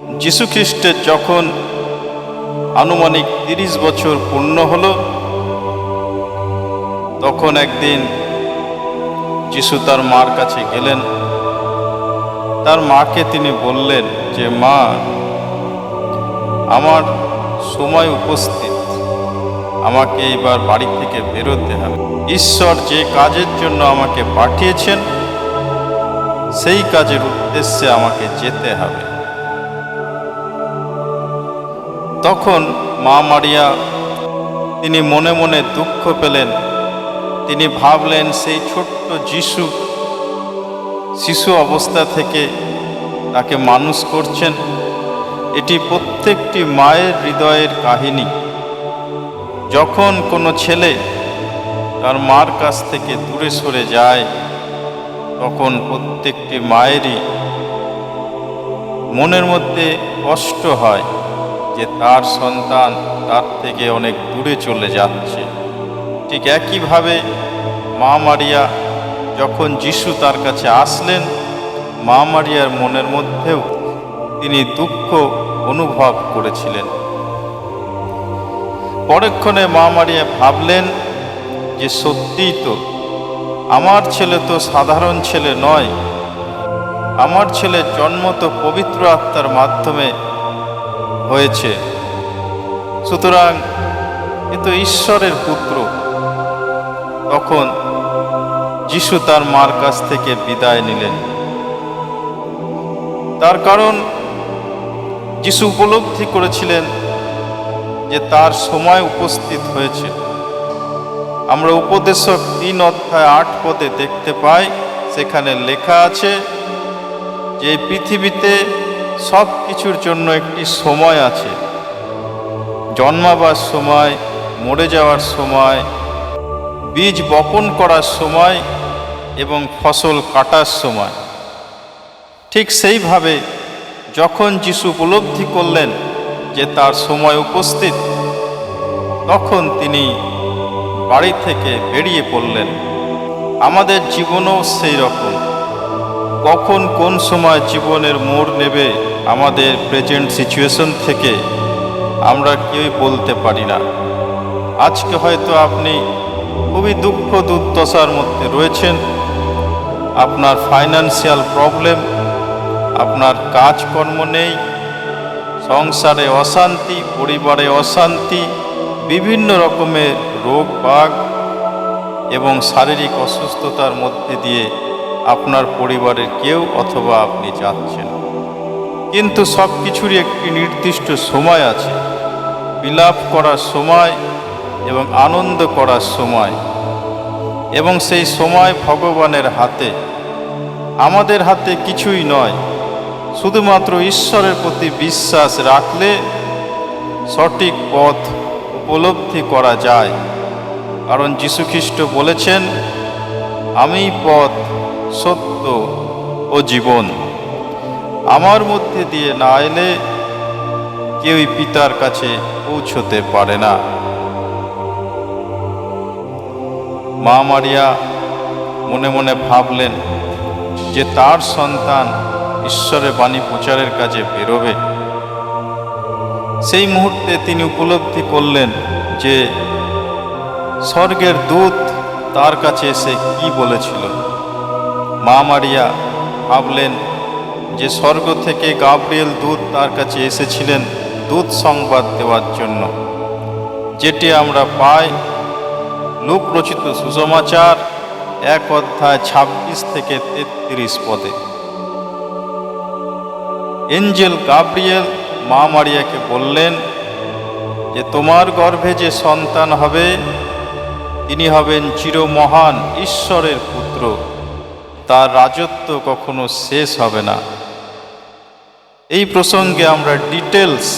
যীশু খ্রিস্টের যখন আনুমানিক 30 বছর পূর্ণ হলো, তখন একদিন যিশু তার মার কাছে গেলেন। তার মাকে তিনি বললেন যে, মা, আমার সময় উপস্থিত, আমাকে এবার বাড়ি থেকে বেরোতে হবে। ঈশ্বর যে কাজের জন্য আমাকে পাঠিয়েছেন সেই কাজের উদ্দেশ্যে আমাকে যেতে হবে। তখন মা মারিয়া তিনি মনে মনে দুঃখ পেলেন। তিনি ভাবলেন, সেই ছোট্ট শিশু অবস্থা থেকে তাকে মানুষ করছেন। এটি প্রত্যেকটি মায়ের হৃদয়ের কাহিনী। যখন কোনো ছেলে তার মার কাছ থেকে দূরে সরে যায়, তখন প্রত্যেকটি মায়েরই মনের মধ্যে কষ্ট হয় যে তার সন্তান তার থেকে অনেক দূরে চলে যাচ্ছে। ঠিক একইভাবে মা মারিয়া যখন যিশু তার কাছে আসলেন, মা মারিয়ার মনের মধ্যেও তিনি দুঃখ অনুভব করেছিলেন। পরক্ষণে মা মারিয়া ভাবলেন যে সত্যিই তো আমার ছেলে তো সাধারণ ছেলে নয়, আমার ছেলে জন্ম তো পবিত্র আত্মার মাধ্যমে হয়েছে, সুতরাং এ তো ঈশ্বরের পুত্র। তখন যিশু তার মার কাছ থেকে বিদায় নিলেন। তার কারণ যিশু উপলব্ধি করেছিলেন যে তার সময় উপস্থিত হয়েছে। আমরা উপদেশক 3 অধ্যায় 8 পদে দেখতে পাই, সেখানে লেখা আছে যে পৃথিবীতে সব কিছুর জন্য একটি সময় আছে। জন্মাবার সময়, মরে যাওয়ার সময়, বীজ বপন করার সময় এবং ফসল কাটার সময়। ঠিক সেইভাবে যখন যিশু উপলব্ধি করলেন যে তার সময় উপস্থিত, তখন তিনি বাড়ি থেকে বেরিয়ে পড়লেন। আমাদের জীবনও সেই রকম। কখন কোন সময় জীবনের মোড় নেবে আমাদের প্রেজেন্ট সিচুয়েশন থেকে আমরা কেউই বলতে পারি না। আজকে হয়তো আপনি খুবই দুঃখ দুর্দশার মধ্যে রয়েছেন। আপনার ফাইন্যান্সিয়াল প্রবলেম, আপনার কাজকর্ম নেই, সংসারে অশান্তি, পরিবারে অশান্তি, বিভিন্ন রকমের রোগ বাগ এবং শারীরিক অসুস্থতার মধ্যে দিয়ে আপনার পরিবারের কেউ অথবা আপনি যাচ্ছেন। কিন্তু সব কিছুরই একটি নির্দিষ্ট সময় আছে, বিলাপ করার সময় এবং আনন্দ করার সময়। এবং সেই সময় ভগবানের হাতে, আমাদের হাতে কিছুই নয়। শুধুমাত্র ঈশ্বরের প্রতি বিশ্বাস রাখলে সঠিক পথ উপলব্ধি করা যায়। কারণ যীশু খ্রিস্ট বলেছেন, আমি পথ, সত্য ও জীবন। আমার মধ্যে দিয়ে না এলে কেউই পিতার কাছে পৌঁছতে পারে না। মা মারিয়া মনে মনে ভাবলেন যে তার সন্তান ঈশ্বরের বাণী প্রচারের কাজে বেরোবে। সেই মুহূর্তে তিনি উপলব্ধি করলেন যে স্বর্গের দূত তার কাছে এসে কি বলেছিল। মা মারিয়া ভাবলেন যে স্বর্গ থেকে গাব্রিয়েল দূত তার কাছে এসেছিলেন দূত সংবাদ দেওয়ার জন্য, যেটি আমরা পাই লূক রচিত সুসমাচার 1 অধ্যায় 26 থেকে 33 পদে। এঞ্জেল গাব্রিয়েল মা মারিয়াকে বললেন যে তোমার গর্ভে যে সন্তান হবে তিনি হবেন চিরমহান ঈশ্বরের পুত্র, তার রাজত্ব কখনো শেষ হবে না। এই প্রসঙ্গে আমরা ডিটেলস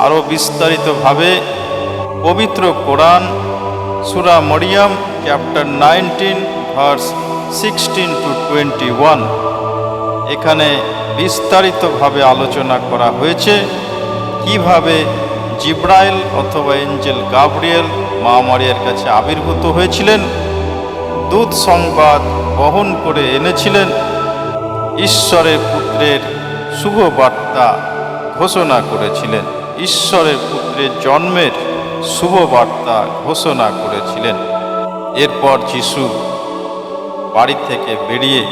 আরও বিস্তারিতভাবে পবিত্র কোরআন সূরা মরিয়ম চ্যাপ্টার 19 ভার্স 16 to 21 এখানে বিস্তারিতভাবে আলোচনা করা হয়েছে কিভাবে জিব্রাইল অথবা এঞ্জেল গাব্রিয়েল মা মারিয়ার কাছে আবির্ভূত হয়েছিলেন, দূত সংবাদ বহন করে এনেছিলেন, ঈশ্বরের পুত্রের শুভ বার্তা ঘোষণা করেছিলেন, ঈশ্বরের পুত্রের জন্মের শুভ বার্তা ঘোষণা করেছিলেন। এরপর যিশু বাড়ি থেকে বেরিয়ে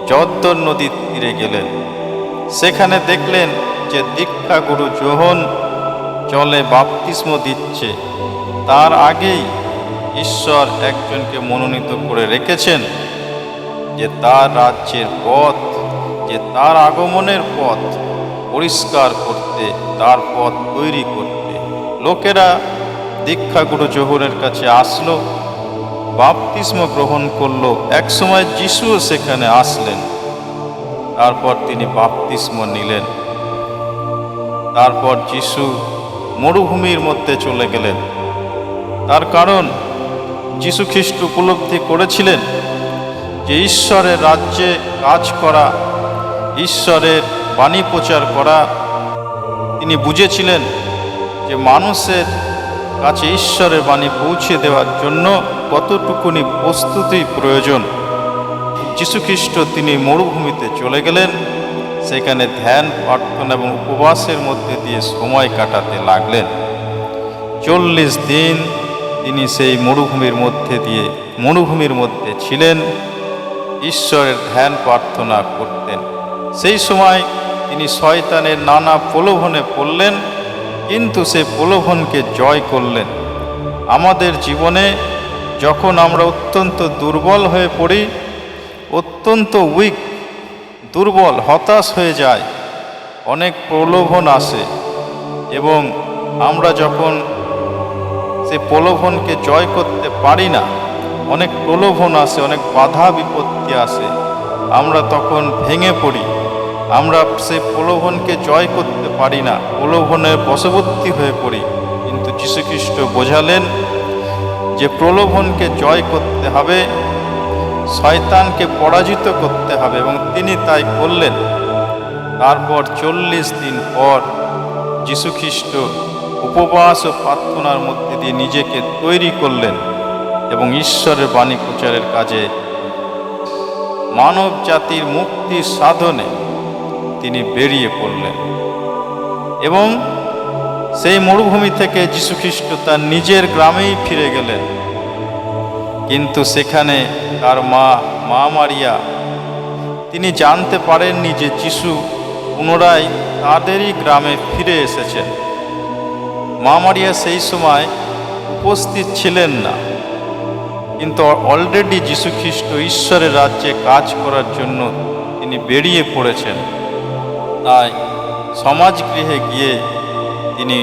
জর্দন নদীর তীরে গেলেন। সেখানে দেখলেন যে দীক্ষাগুরু যোহন জলে বাপ্তিস্ম দিচ্ছে। তার আগেই ঈশ্বর একজনকে মনোনীত করে রেখেছেন যে তার রাজ্যের পথ, যে তার আগমনের পথ পরিষ্কার করতে, তার পথ তৈরি করতে। লোকেরা দীক্ষাগুরু যোহনের কাছে আসলো, বাপ্তিস্ম গ্রহণ করলো। একসময় যিশুও সেখানে আসলেন। তারপর তিনি বাপ্তিস্ম নিলেন। তারপর যিশু মরুভূমির মধ্যে চলে গেলেন। তার কারণ যিশু খ্রিস্ট উপলব্ধি করেছিলেন যে ঈশ্বরের রাজ্যে কাজ করা, ঈশ্বরের বাণী প্রচার করা, তিনি বুঝেছিলেন যে মানুষের কাছে ঈশ্বরের বাণী পৌঁছে দেওয়ার জন্য কতটুকুনি প্রস্তুতি প্রয়োজন। যিশু খ্রিস্ট তিনি মরুভূমিতে চলে গেলেন। সেখানে ধ্যান, প্রার্থনা এবং উপবাসের মধ্যে দিয়ে সময় কাটাতে লাগলেন। 40 দিন তিনি সেই মরুভূমির মধ্যে ছিলেন, ঈশ্বরের ধ্যান প্রার্থনা করতেন। সেই সময় তিনি শয়তানের নানা প্রলোভনে পড়লেন, কিন্তু সেই প্রলোভনকে জয় করলেন। আমাদের জীবনে যখন আমরা অত্যন্ত দুর্বল হয়ে পড়ি, অত্যন্ত দুর্বল, হতাশ হয়ে যায়, অনেক প্রলোভন আসে এবং আমরা যখন সে প্রলোভনকে জয় করতে পারি না, অনেক প্রলোভন আসে, অনেক বাধা বিপত্তি আসে, আমরা তখন ভেঙে পড়ি। আমরা সে প্রলোভনকে জয় করতে পারি না, প্রলোভনের বশবর্তী হয়ে পড়ি। কিন্তু যীশু খ্রিস্ট বোঝালেন যে প্রলোভনকে জয় করতে হবে, শয়তানকে পরাজিত করতে হবে, এবং তিনি তাই করলেন। তারপর 40 দিন পর যীশু খ্রিস্ট উপবাস ও প্রার্থনার মধ্যে দিয়ে নিজেকে তৈরি করলেন এবং ঈশ্বরের বাণী প্রচারের কাজে, মানব জাতির মুক্তির সাধনে তিনি বেরিয়ে পড়লেন। এবং সেই মরুভূমি থেকে যীশু খ্রিস্ট তার নিজের গ্রামেই ফিরে গেলেন। কিন্তু সেখানে তার মা মারিয়া তিনি জানতে পারেননি যে যিশু পুনরায় তাদেরই গ্রামে ফিরে এসেছেন। মা মারিয়া সেই সময় উপস্থিত ছিলেন না, কিন্তু অলরেডি যীশু খ্রিস্ট ঈশ্বরের রাজ্যে কাজ করার জন্য তিনি বেরিয়ে পড়েছেন। তাই সমাজগৃহে গিয়ে তিনি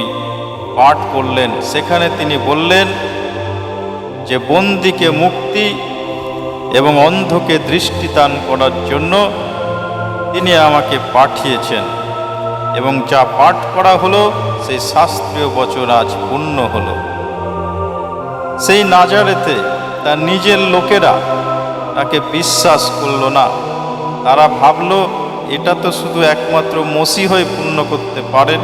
পাঠ করলেন। সেখানে তিনি বললেন যে বন্দীকে মুক্তি এবং অন্ধকে দৃষ্টিদান করার জন্য তিনি আমাকে পাঠিয়েছেন, এবং যা পাঠ করা হলো সেই শাস্ত্রীয় বচন আজ পূর্ণ হলো। সেই নাজারেতে তার নিজের লোকেরা তাকে বিশ্বাস করল না। তারা ভাবল এটা তো শুধু একমাত্র মসিহই পূর্ণ করতে পারেন।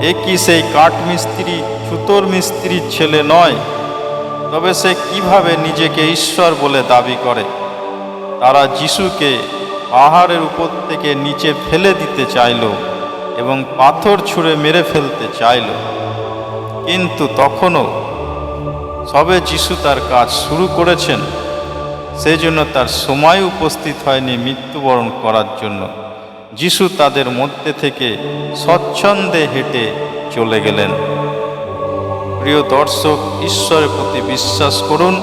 এ কি সেই কাঠমিস্ত্রি, ছুতোর মিস্ত্রির ছেলে নয়? তবে সে কিভাবে নিজেকে ঈশ্বর বলে দাবি করে? তারা যিশুকে পাহাড়ের উপর থেকে নিচে ফেলে দিতে চাইল এবং পাথর ছুঁড়ে মেরে ফেলতে চাইল। কিন্তু তখনও সবে যিশু তার কাজ শুরু করেছেন, সেই জন্য তার সময় উপস্থিত হয়নি মৃত্যুবরণ করার জন্য। যিশু তাদের মধ্যে থেকে স্বচ্ছন্দে হেঁটে চলে গেলেন। প্রিয় দর্শক, ঈশ্বরের প্রতি বিশ্বাস করুন,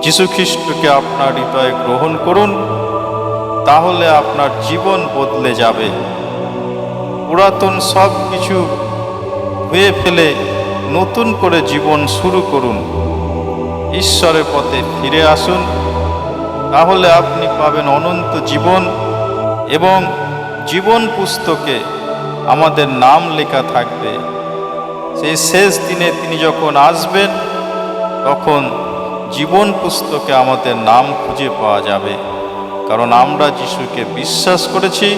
যিশু খ্রিস্টকে আপনার হৃদয়ে গ্রহণ করুন, তাহলে আপনার জীবন বদলে যাবে। পুরাতন সব কিছু ধুয়ে ফেলে নতুন করে জীবন শুরু করুন। ঈশ্বরের পথে ফিরে আসুন, তাহলে আপনি পাবেন অনন্ত জীবন, এবং জীবন পুস্তকে আমাদের নাম লেখা থাকবে। সেই শেষ দিনে তিনি যখন আসবেন, তখন জীবন পুস্তকে আমাদের নাম খুঁজে পাওয়া যাবে, কারণ আমরা যিশুকে বিশ্বাস করেছি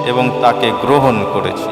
এবং তাকে গ্রহণ করেছি।